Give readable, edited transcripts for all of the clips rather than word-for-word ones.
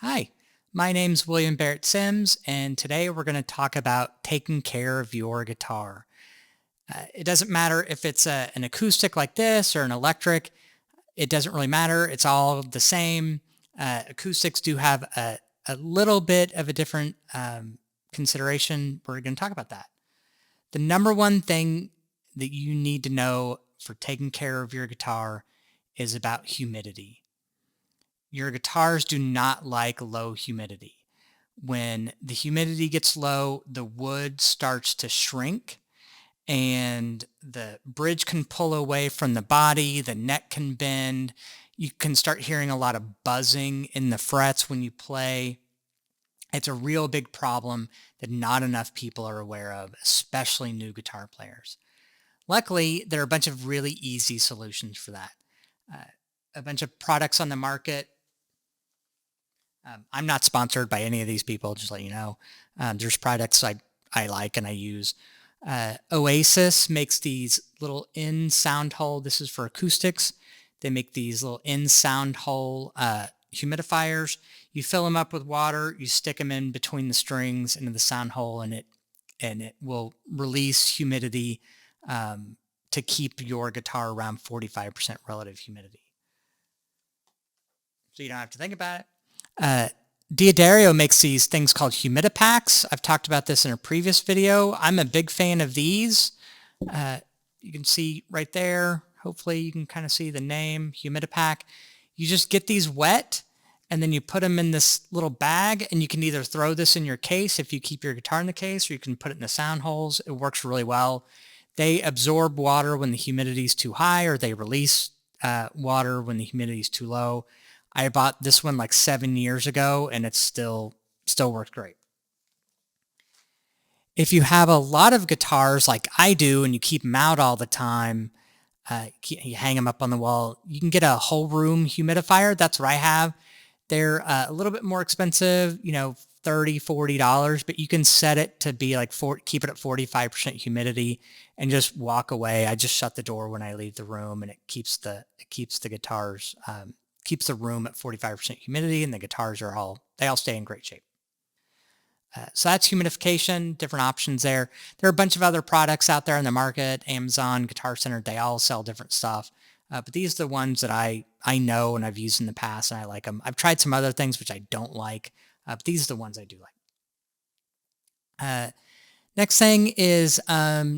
Hi, my name's William Barrett Sims, and today we're going to talk about taking care of your guitar. It doesn't matter if it's an acoustic like this or an electric, it doesn't really matter. It's all the same. Acoustics do have a little bit of a different consideration. We're going to talk about that. The number one thing that you need to know for taking care of your guitar is about humidity. Your guitars do not like low humidity. When the humidity gets low, the wood starts to shrink and the bridge can pull away from the body, the neck can bend. You can start hearing a lot of buzzing in the frets when you play. It's a real big problem that not enough people are aware of, especially new guitar players. Luckily, there are a bunch of really easy solutions for that. Uh, a bunch of products on the market. I'm not sponsored by any of these people, just let you know. There's products I like and I use. Oasis makes these little in sound hole. This is for acoustics. They make these little in sound hole humidifiers. You fill them up with water. You stick them in between the strings into the sound hole, and it will release humidity to keep your guitar around 45% relative humidity. So you don't have to think about it. Diodario makes these things called humidipacks. I've talked about this in a previous video. I'm a big fan of these. You can see right there. Hopefully you can kind of see the name, humidipack. You just get these wet and then you put them in this little bag, and you can either throw this in your case if you keep your guitar in the case, or you can put it in the sound holes. It works really well. They absorb water when the humidity is too high, or they release water when the humidity is too low. I bought this one like 7 years ago, and it's still works great. If you have a lot of guitars like I do and you keep them out all the time, you hang them up on the wall, you can get a whole room humidifier. That's what I have. They're a little bit more expensive, $30, $40, but you can set it to be like keep it at 45% humidity and just walk away. I just shut the door when I leave the room, and it keeps the guitars, keeps the room at 45% humidity, and the guitars they all stay in great shape. So that's humidification, different options there. There are a bunch of other products out there in the market, Amazon, Guitar Center, they all sell different stuff. But these are the ones that I know and I've used in the past, and I like them. I've tried some other things which I don't like, but these are the ones I do like. Next thing is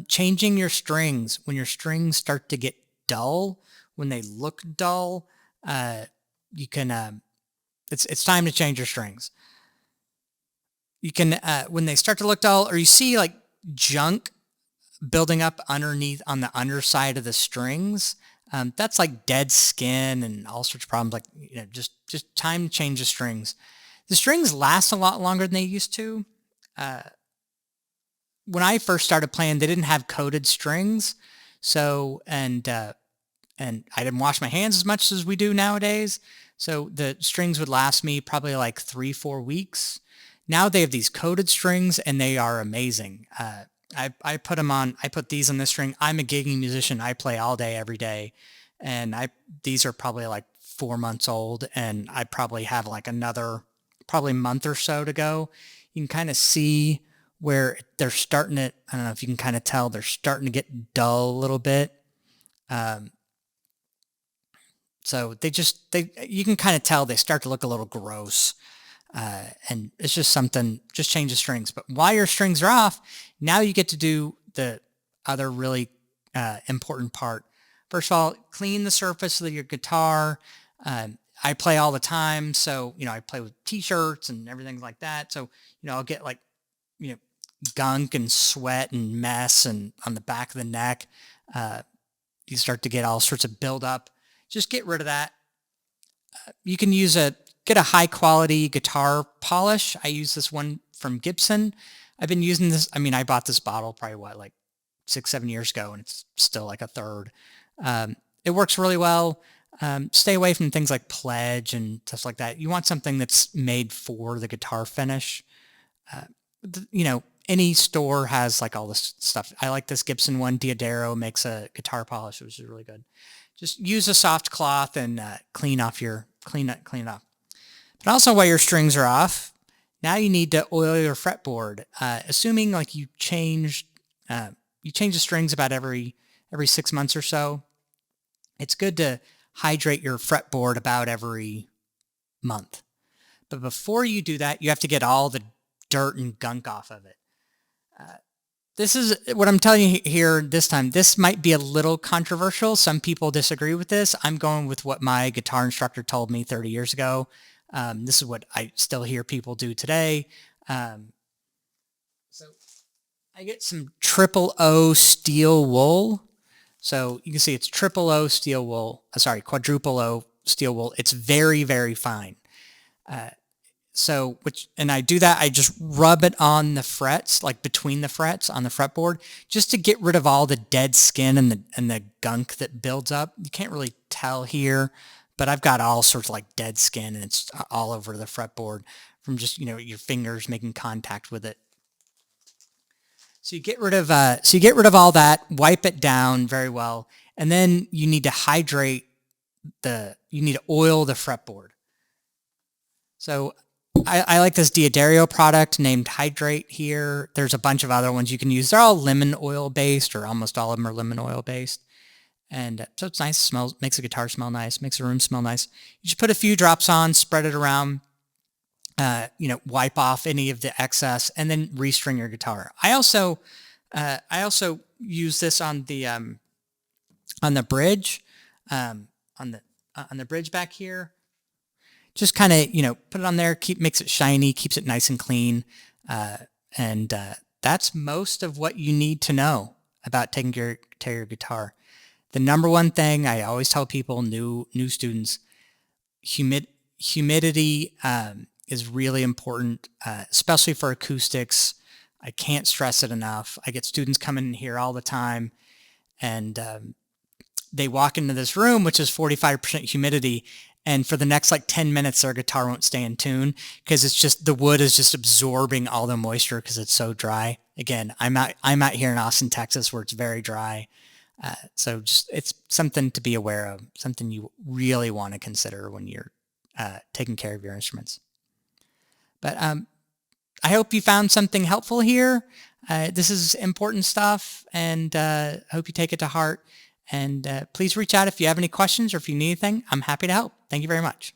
changing your strings. When your strings start to get dull, when they look dull, you can, it's time to change your strings. You can, when they start to look dull, or you see like junk building up underneath on the underside of the strings, that's like dead skin and all sorts of problems. Like, just time to change the strings. The strings last a lot longer than they used to. When I first started playing, they didn't have coated strings. So, and I didn't wash my hands as much as we do nowadays. So the strings would last me probably like 3-4 weeks. Now they have these coated strings, and they are amazing. I put them on. I put these on this string. I'm a gigging musician. I play all day, every day, and these are probably like 4 months old, and I probably have like another probably month or so to go. You can kind of see where they're starting to. I don't know if you can kind of tell they're starting to get dull a little bit. So you can kind of tell they start to look a little gross. And it's just something, just change the strings. But while your strings are off, now you get to do the other really important part. First of all, clean the surface of your guitar. I play all the time, so, I play with t-shirts and everything like that. So, I'll get like, gunk and sweat and mess and on the back of the neck. You start to get all sorts of buildup. Just get rid of that. You can get a high quality guitar polish. I use this one from Gibson. I've been using this. I mean, I bought this bottle probably like 6-7 years ago, and it's still like a third. It works really well. Stay away from things like Pledge and stuff like that. You want something that's made for the guitar finish. Any store has like all this stuff. I like this Gibson one. Diodario makes a guitar polish, which is really good. Just use a soft clean it off. But also while your strings are off, now you need to oil your fretboard. Assuming like you change the strings about every 6 months or so, it's good to hydrate your fretboard about every month. But before you do that, you have to get all the dirt and gunk off of it. This is what I'm telling you here this time. This might be a little controversial. Some people disagree with this. I'm going with what my guitar instructor told me 30 years ago. This is what I still hear people do today. So I get some triple O steel wool. So you can see it's triple O steel wool. Quadruple O steel wool. It's very, very fine. And I do that, I just rub it on the frets, like between the frets on the fretboard, just to get rid of all the dead skin and the gunk that builds up. You can't really tell here, but I've got all sorts of like dead skin, and it's all over the fretboard from just, your fingers making contact with it. So you get rid of all that, wipe it down very well, and then you need to oil the fretboard. So I like this Diodario product named Hydrate here. There's a bunch of other ones you can use. They're all lemon oil based, or almost all of them are lemon oil based. And so it's nice, smells, makes the guitar smell nice, makes the room smell nice. You just put a few drops on, spread it around, wipe off any of the excess, and then restring your guitar. I also use this on the bridge, on the bridge back here. Just kind of, put it on there, makes it shiny, keeps it nice and clean. And that's most of what you need to know about taking care of your guitar. The number one thing I always tell people, new students, humidity is really important, especially for acoustics. I can't stress it enough. I get students coming in here all the time, and they walk into this room, which is 45% humidity, and for the next 10 minutes, their guitar won't stay in tune because it's just, the wood is just absorbing all the moisture because it's so dry. Again, I'm out here in Austin, Texas, where it's very dry. So just, it's something to be aware of, something you really want to consider when you're taking care of your instruments. But I hope you found something helpful here. This is important stuff, and I hope you take it to heart. And please reach out if you have any questions or if you need anything. I'm happy to help. Thank you very much.